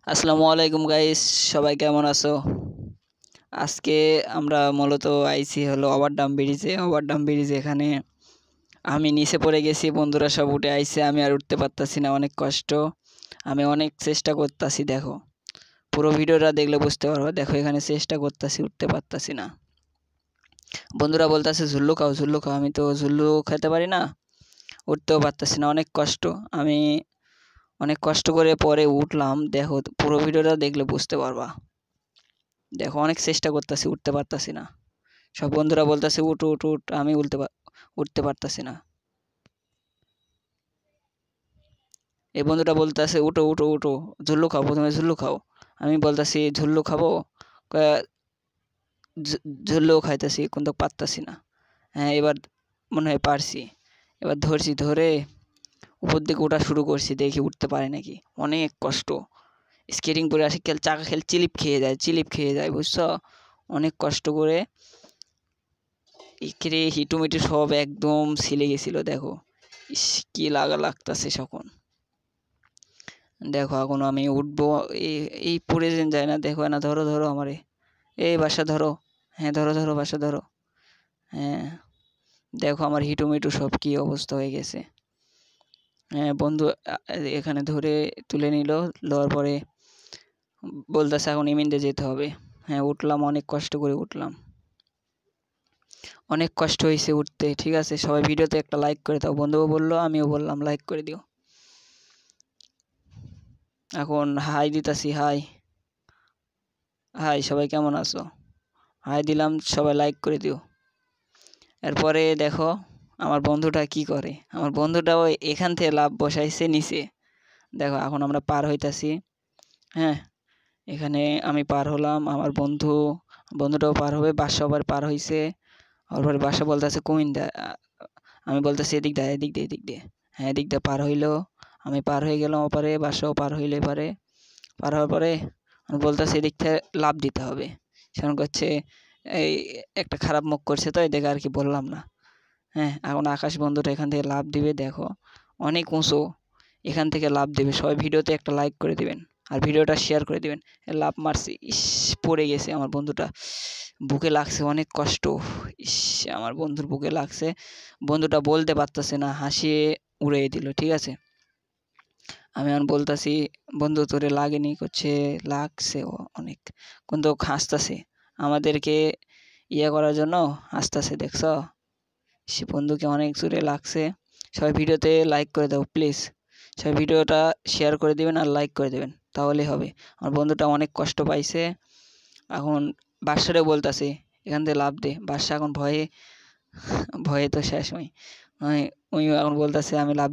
আসসালামু আলাইকুম গাইস, সবাই কেমন আছো? আজকে আমরা মূলত আইছি হলো ওভারডাম ব্রিজে এখানে আমি নিচে পড়ে গেছি, বন্ধুরা সব উঠে আইছে, আমি আর উঠতে পারতাছি না, অনেক কষ্ট। আমি অনেক চেষ্টা করতাছি, দেখো পুরো ভিডিওটা দেখলে বুঝতে পারবো। দেখো এখানে চেষ্টা করতাছি, উঠতে পারতাছি না। বন্ধুরা বলতাছে ঝুল্লু খাও ঝুল্লু খাও, আমি তো ঝুল্লু খেতে পারি না, উঠতেও পারতাছি না, অনেক কষ্ট। আমি অনেক কষ্ট করে পরে উঠলাম, দেখো পুরো ভিডিওটা দেখলে বুঝতে পারবা। দেখো অনেক চেষ্টা করতেছি, উঠতে পারতাছি না। সব বন্ধুরা বলতেছে উঠ উঠ উঠ, আমি উঠতে পারতাছি না। এই বন্ধুটা বলতেছে উঠো উঠো উঠো, ঝুল্লু খাও, প্রথমে ঝুল্লু খাও। আমি বলতাছি ঝুল্লু খাবো, কয় ঝুল্লু খাইতেছি কিন্তু পারতাছি না। হ্যাঁ, এবার মনে হয় পারছি। এবার ধরছি, ধরে উপর দিকে ওঠা শুরু করছি, দেখি উঠতে পারে নাকি। অনেক কষ্ট, স্কেটিং পরে আসি, চাকা খেল চিলিপ খেয়ে যায় বুঝছো। অনেক কষ্ট করে এখানে হিটুমিটু সব একদম ছিলে গেছিল। দেখো ইস, কি লাগতাছে এখন। দেখো এখন আমি উঠবো, এই পড়ে যেন যায় না। দেখো না, ধরো ধরো আমারে, এই বাসা ধরো। হ্যাঁ ধরো ধরো, বাসা ধরো। হ্যাঁ দেখো আমার হিটুমিটু সব কি অবস্থা হয়ে গেছে। হ্যাঁ বন্ধু এখানে ধরে তুলে নিল, লওয়ার পরে বলতেছে এখন ইমিনতে যেতে হবে। হ্যাঁ উঠলাম, অনেক কষ্ট করে উঠলাম, অনেক কষ্ট হয়েছে উঠতে। ঠিক আছে, সবাই ভিডিওতে একটা লাইক করে দাও। বন্ধুও বললো, আমিও বললাম লাইক করে দিও। এখন হাই দিতাছি, হাই হাই, সবাই কেমন আছো? হাই দিলাম, সবাই লাইক করে দিও। এরপরে দেখো আমার বন্ধুটা কি করে। আমার বন্ধুটাও এখান থেকে লাভ বসাইছে নিচে। দেখো এখন আমরা পার হইতাছি। হ্যাঁ এখানে আমি পার হলাম, আমার বন্ধুটাও পার হবে, বাসা আবার পার হইছে। তারপরে বাসা বলতেছে কুমিন্দা, আমি বলতেছি এদিক দিয়ে এদিক দিয়ে এদিক দিয়ে। হ্যাঁ এদিক দিয়ে পার হইলো, আমি পার হয়ে গেলাম ওপারে, বাসাও পার হইলে পারে। পার হওয়ার পরে আমি বলতেছি এদিক থেকে লাফ দিতে হবে। সেখানে করছে এই একটা খারাপ মুখ করছে, তো এই দেখে আর কি বললাম না। হ্যাঁ এখন আকাশ বন্ধুটা এখান থেকে লাফ দিবে, দেখো অনেক উঁচু, এখান থেকে লাফ দিবে। সবাই ভিডিওতে একটা লাইক করে দিবেন আর ভিডিওটা শেয়ার করে দিবেন। লাফ মারছি, ইস পড়ে গেছে আমার বন্ধুটা, বুকে লাগছে অনেক কষ্ট। ইস আমার বন্ধুর বুকে লাগছে, বন্ধুটা বলতে পারতেছে না, হাসিয়ে উড়িয়ে দিল। ঠিক আছে, আমি এখন বলতাছি বন্ধু তোরে লাগেনি, করছে লাগছে অনেক, কিন্তু হাসতাছে আমাদেরকে ইয়ে করার জন্য, হাসতাছে দেখছ। সে বন্ধুকে অনেক জোরে লাগছে। সবাই ভিডিওতে লাইক করে দাও প্লিজ, সবাই ভিডিওটা শেয়ার করে দিবেন আর লাইক করে দেবেন, তাহলেই হবে। আমার বন্ধুটা অনেক কষ্ট পাইছে। এখন বাদশারেও বলতাছে এখান থেকে লাফ দে, বাদশা এখন ভয়ে ভয়ে তো শেষ। ওই এখন বলতাছে আমি লাফ